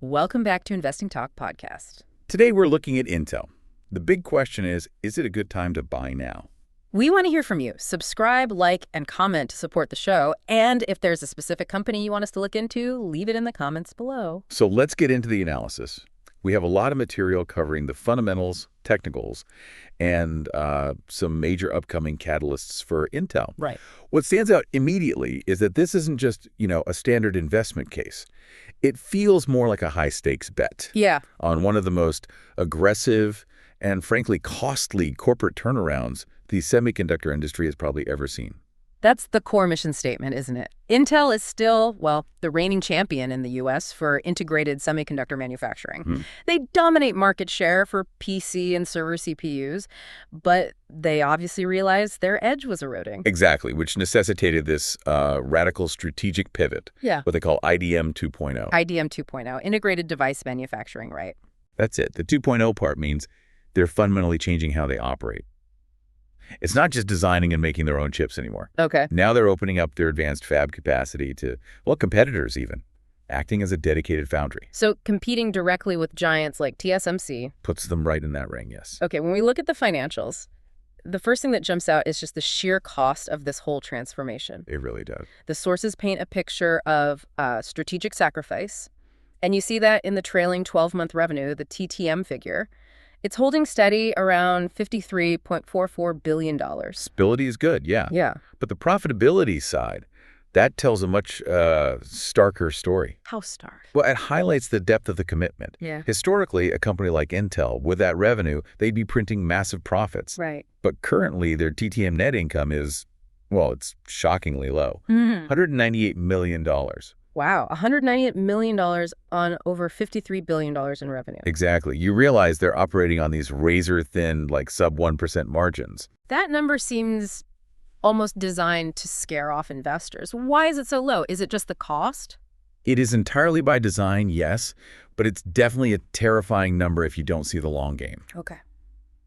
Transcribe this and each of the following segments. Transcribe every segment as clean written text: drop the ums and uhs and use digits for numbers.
Welcome back to Investing Talk Podcast. Today we're looking at Intel. The big question is it a good time to buy now? We want to hear from you. Subscribe, like, and comment to support the show. And if there's a specific company you want us to look into, leave it in the comments below. So let's get into the analysis. We have a lot of material covering the fundamentals, technicals, and some major upcoming catalysts for Intel. Right. What stands out immediately is that this isn't just, a standard investment case. It feels more like a high-stakes bet. Yeah. On one of the most aggressive and, frankly, costly corporate turnarounds the semiconductor industry has probably ever seen. That's the core mission statement, isn't it? Intel is still, the reigning champion in the U.S. for integrated semiconductor manufacturing. They dominate market share for PC and server CPUs, but they obviously realized their edge was eroding. Exactly, which necessitated this radical strategic pivot, what they call IDM 2.0. IDM 2.0, integrated device manufacturing, right? That's it. The 2.0 part means they're fundamentally changing how they operate. It's not just designing and making their own chips anymore. Okay. Now they're opening up their advanced fab capacity to, competitors even, acting as a dedicated foundry. So competing directly with giants like TSMC. Puts them right in that ring, yes. Okay, when we look at the financials, the first thing that jumps out is just the sheer cost of this whole transformation. It really does. The sources paint a picture of strategic sacrifice, and you see that in the trailing 12-month revenue, the TTM figure. It's holding steady around $53.44 billion. Stability is good, yeah. Yeah. But the profitability side, that tells a much starker story. How stark? Well, it highlights the depth of the commitment. Yeah. Historically, a company like Intel, with that revenue, they'd be printing massive profits. Right. But currently, their TTM net income is, it's shockingly low. $198 million. Wow, $198 million on over $53 billion in revenue. Exactly. You realize they're operating on these razor-thin, sub 1% margins. That number seems almost designed to scare off investors. Why is it so low? Is it just the cost? It is entirely by design, yes, but it's definitely a terrifying number if you don't see the long game. Okay.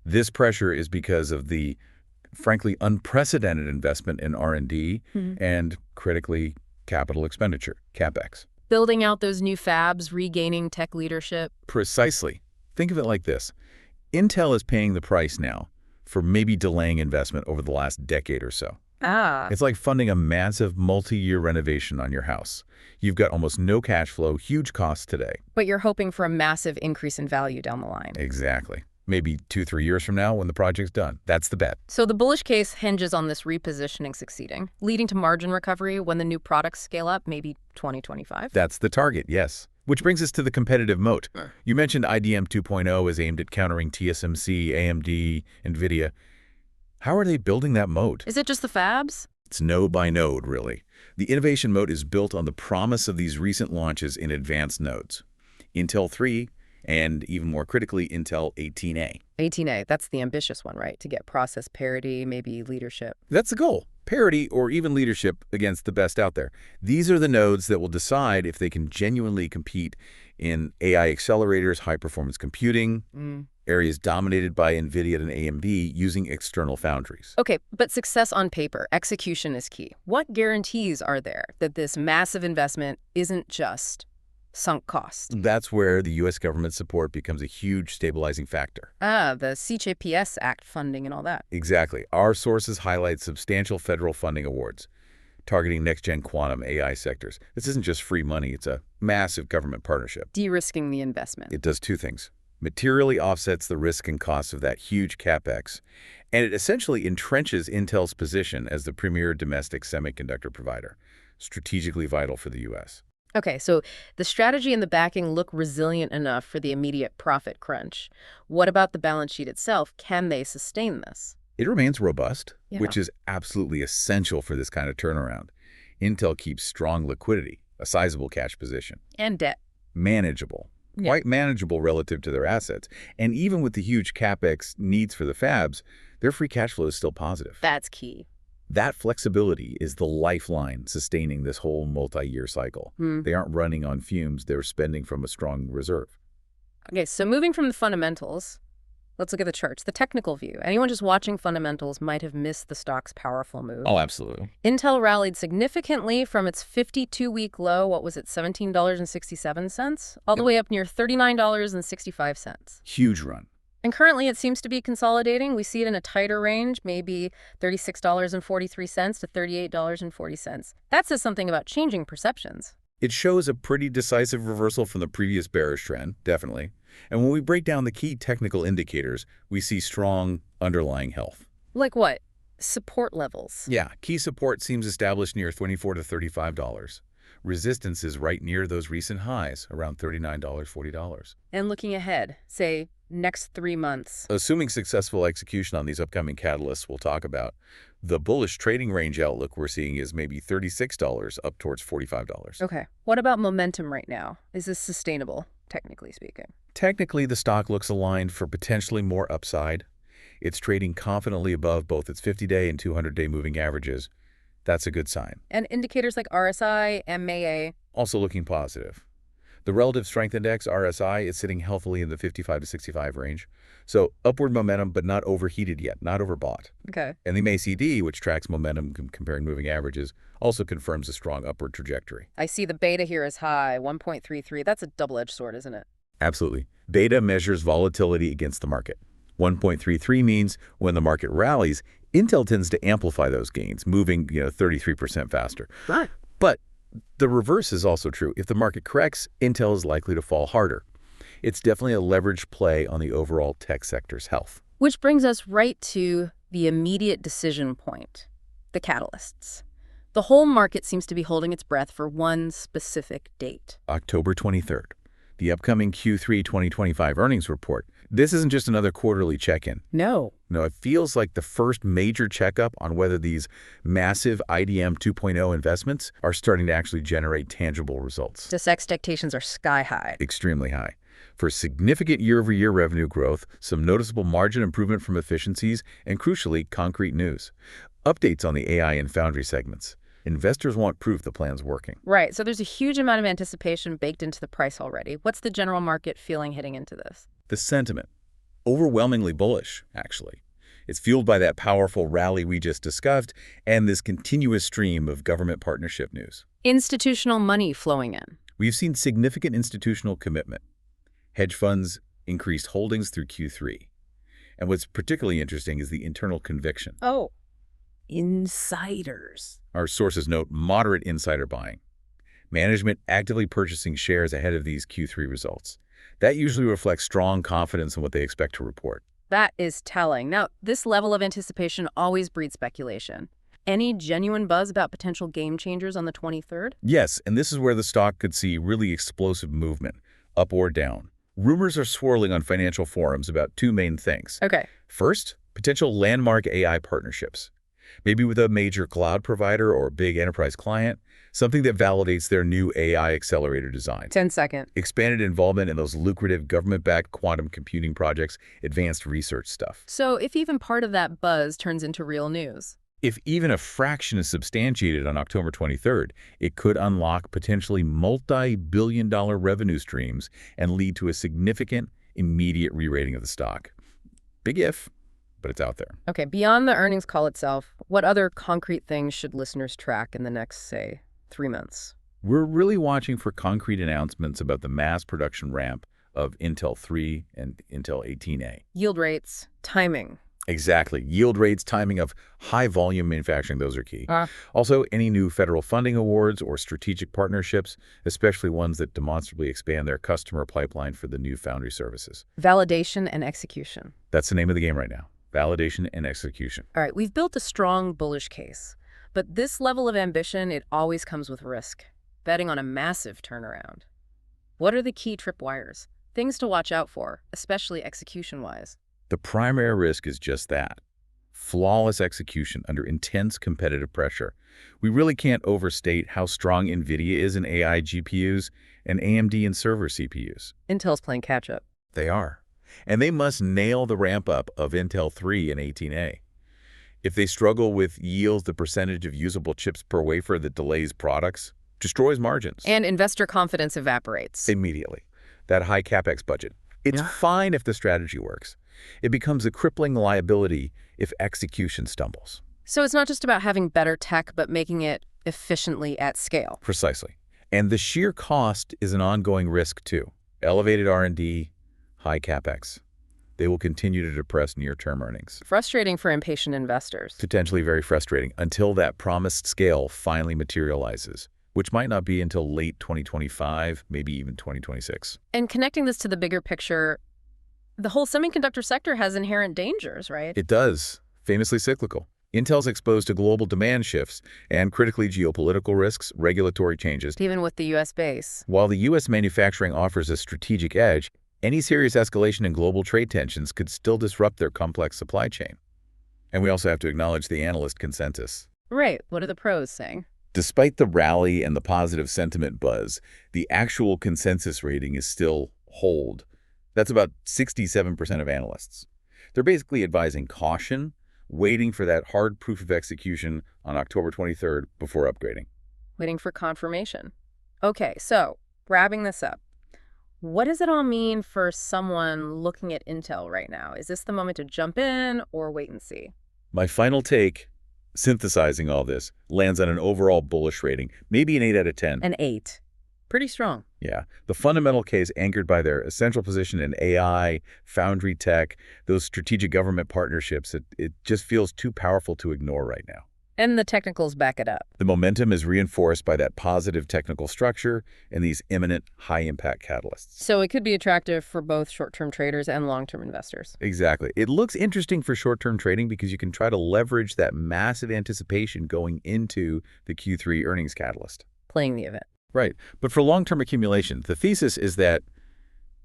This pressure is because of the, frankly, unprecedented investment in R&D and, critically, capital expenditure, CapEx. Building out those new fabs, regaining tech leadership. Precisely. Think of it like this. Intel is paying the price now for maybe delaying investment over the last decade or so. It's like funding a massive multi-year renovation on your house. You've got almost no cash flow, huge costs today. But you're hoping for a massive increase in value down the line. Exactly. Maybe 2-3 years from now when the project's done. That's the bet. So the bullish case hinges on this repositioning succeeding, leading to margin recovery when the new products scale up, maybe 2025? That's the target, yes. Which brings us to the competitive moat. You mentioned IDM 2.0 is aimed at countering TSMC, AMD, NVIDIA. How are they building that moat? Is it just the fabs? It's node by node, really. The innovation moat is built on the promise of these recent launches in advanced nodes. Intel 3, and even more critically, Intel 18A. 18A, that's the ambitious one, right? To get process parity, maybe leadership. That's the goal. Parity or even leadership against the best out there. These are the nodes that will decide if they can genuinely compete in AI accelerators, high-performance computing, areas dominated by NVIDIA and AMD using external foundries. Okay, but success on paper, execution is key. What guarantees are there that this massive investment isn't just sunk costs? That's where the U.S. government support becomes a huge stabilizing factor. The CHIPS Act funding and all that. Exactly. Our sources highlight substantial federal funding awards targeting next-gen quantum AI sectors. This isn't just free money. It's a massive government partnership. De-risking the investment. It does two things. Materially offsets the risk and costs of that huge CapEx, and it essentially entrenches Intel's position as the premier domestic semiconductor provider, strategically vital for the U.S. Okay, so the strategy and the backing look resilient enough for the immediate profit crunch. What about the balance sheet itself? Can they sustain this? It remains robust, which is absolutely essential for this kind of turnaround. Intel keeps strong liquidity, a sizable cash position. And debt. Manageable. Quite manageable relative to their assets. And even with the huge CapEx needs for the fabs, their free cash flow is still positive. That's key. That flexibility is the lifeline sustaining this whole multi-year cycle. They aren't running on fumes. They're spending from a strong reserve. Okay, so moving from the fundamentals, Let's look at the charts. The technical view. Anyone just watching fundamentals might have missed the stock's powerful move. Oh, absolutely. Intel rallied significantly from its 52-week low, what was it, $17.67, all the way up near $39.65. Huge run. And currently it seems to be consolidating. We see it in a tighter range, maybe $36.43 to $38.40. That says something about changing perceptions. It shows a pretty decisive reversal from the previous bearish trend, definitely. And when we break down the key technical indicators, we see strong underlying health. Like what? Support levels. Yeah, key support seems established near $24 to $35. Resistance is right near those recent highs, around $39, $40. And looking ahead, say, next 3 months. Assuming successful execution on these upcoming catalysts we'll talk about, the bullish trading range outlook we're seeing is maybe $36 up towards $45. Okay. What about momentum right now? Is this sustainable, technically speaking? Technically, the stock looks aligned for potentially more upside. It's trading confidently above both its 50-day and 200-day moving averages. That's a good sign. And indicators like RSI, MAA? Also looking positive. The Relative Strength Index, RSI, is sitting healthily in the 55 to 65 range. So upward momentum, but not overheated yet, not overbought. Okay. And the MACD, which tracks momentum comparing moving averages, also confirms a strong upward trajectory. I see the beta here is high, 1.33. That's a double-edged sword, isn't it? Absolutely. Beta measures volatility against the market. 1.33 means when the market rallies, Intel tends to amplify those gains, moving 33% faster. Right. But the reverse is also true. If the market corrects, Intel is likely to fall harder. It's definitely a leveraged play on the overall tech sector's health. Which brings us right to the immediate decision point, the catalysts. The whole market seems to be holding its breath for one specific date. October 23rd, the upcoming Q3 2025 earnings report. This isn't just another quarterly check-in. No. No, it feels like the first major checkup on whether these massive IDM 2.0 investments are starting to actually generate tangible results. Just expectations are sky high. Extremely high. For significant year-over-year revenue growth, some noticeable margin improvement from efficiencies, and crucially, concrete news. Updates on the AI and foundry segments. Investors want proof the plan's working. Right, so there's a huge amount of anticipation baked into the price already. What's the general market feeling heading into this? The sentiment. Overwhelmingly bullish, actually. It's fueled by that powerful rally we just discussed and this continuous stream of government partnership news. Institutional money flowing in. We've seen significant institutional commitment. Hedge funds increased holdings through Q3. And what's particularly interesting is the internal conviction. Oh, insiders. Our sources note moderate insider buying. Management actively purchasing shares ahead of these Q3 results. That usually reflects strong confidence in what they expect to report. That is telling. Now, this level of anticipation always breeds speculation. Any genuine buzz about potential game changers on the 23rd? Yes, and this is where the stock could see really explosive movement, up or down. Rumors are swirling on financial forums about two main things. Okay. First, potential landmark AI partnerships. Maybe with a major cloud provider or big enterprise client, something that validates their new AI accelerator design. 10-second. Expanded involvement in those lucrative government-backed quantum computing projects, advanced research stuff. So if even part of that buzz turns into real news. If even a fraction is substantiated on October 23rd, it could unlock potentially multi-billion-dollar revenue streams and lead to a significant, immediate re-rating of the stock. Big if, but it's out there. Okay, beyond the earnings call itself, what other concrete things should listeners track in the next, say, 3 months? We're really watching for concrete announcements about the mass production ramp of Intel 3 and Intel 18A. Yield rates, timing. Exactly. Yield rates, timing of high-volume manufacturing, those are key. Also, any new federal funding awards or strategic partnerships, especially ones that demonstrably expand their customer pipeline for the new foundry services. Validation and execution. That's the name of the game right now. Validation and execution. All right, we've built a strong bullish case. But this level of ambition, it always comes with risk. Betting on a massive turnaround. What are the key tripwires? Things to watch out for, especially execution-wise. The primary risk is just that. Flawless execution under intense competitive pressure. We really can't overstate how strong NVIDIA is in AI GPUs and AMD in server CPUs. Intel's playing catch-up. They are. And they must nail the ramp-up of Intel 3 and 18A. If they struggle with yields, the percentage of usable chips per wafer that delays products, destroys margins. And investor confidence evaporates. Immediately. That high CapEx budget. It's fine if the strategy works. It becomes a crippling liability if execution stumbles. So it's not just about having better tech, but making it efficiently at scale. Precisely. And the sheer cost is an ongoing risk, too. Elevated R&D, high CapEx. They will continue to depress near-term earnings. Frustrating for impatient investors. Potentially very frustrating until that promised scale finally materializes, which might not be until late 2025, maybe even 2026. And connecting this to the bigger picture, the whole semiconductor sector has inherent dangers, right? It does. Famously cyclical. Intel's exposed to global demand shifts and critically geopolitical risks, regulatory changes. Even with the U.S. base. While the U.S. manufacturing offers a strategic edge, any serious escalation in global trade tensions could still disrupt their complex supply chain. And we also have to acknowledge the analyst consensus. Right. What are the pros saying? Despite the rally and the positive sentiment buzz, the actual consensus rating is still hold. That's about 67% of analysts. They're basically advising caution, waiting for that hard proof of execution on October 23rd before upgrading. Waiting for confirmation. Okay, so wrapping this up, what does it all mean for someone looking at Intel right now? Is this the moment to jump in or wait and see? My final take, synthesizing all this, lands on an overall bullish rating, maybe an 8 out of 10. An 8. Pretty strong. Yeah. The fundamental case anchored by their essential position in AI, foundry tech, those strategic government partnerships, it just feels too powerful to ignore right now. And the technicals back it up. The momentum is reinforced by that positive technical structure and these imminent high-impact catalysts. So it could be attractive for both short-term traders and long-term investors. Exactly. It looks interesting for short-term trading because you can try to leverage that massive anticipation going into the Q3 earnings catalyst. Playing the event. Right. But for long-term accumulation, the thesis is that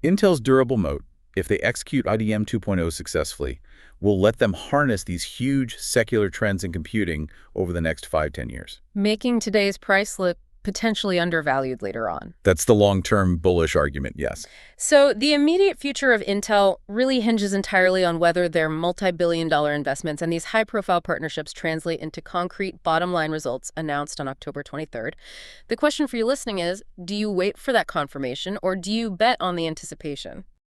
Intel's durable moat, if they execute IDM 2.0 successfully, will let them harness these huge secular trends in computing over the next 5-10 years. Making today's price look potentially undervalued later on. That's the long-term bullish argument, yes. So the immediate future of Intel really hinges entirely on whether their multi-billion-dollar investments and these high-profile partnerships translate into concrete bottom-line results announced on October 23rd. The question for you listening is, do you wait for that confirmation or do you bet on the anticipation?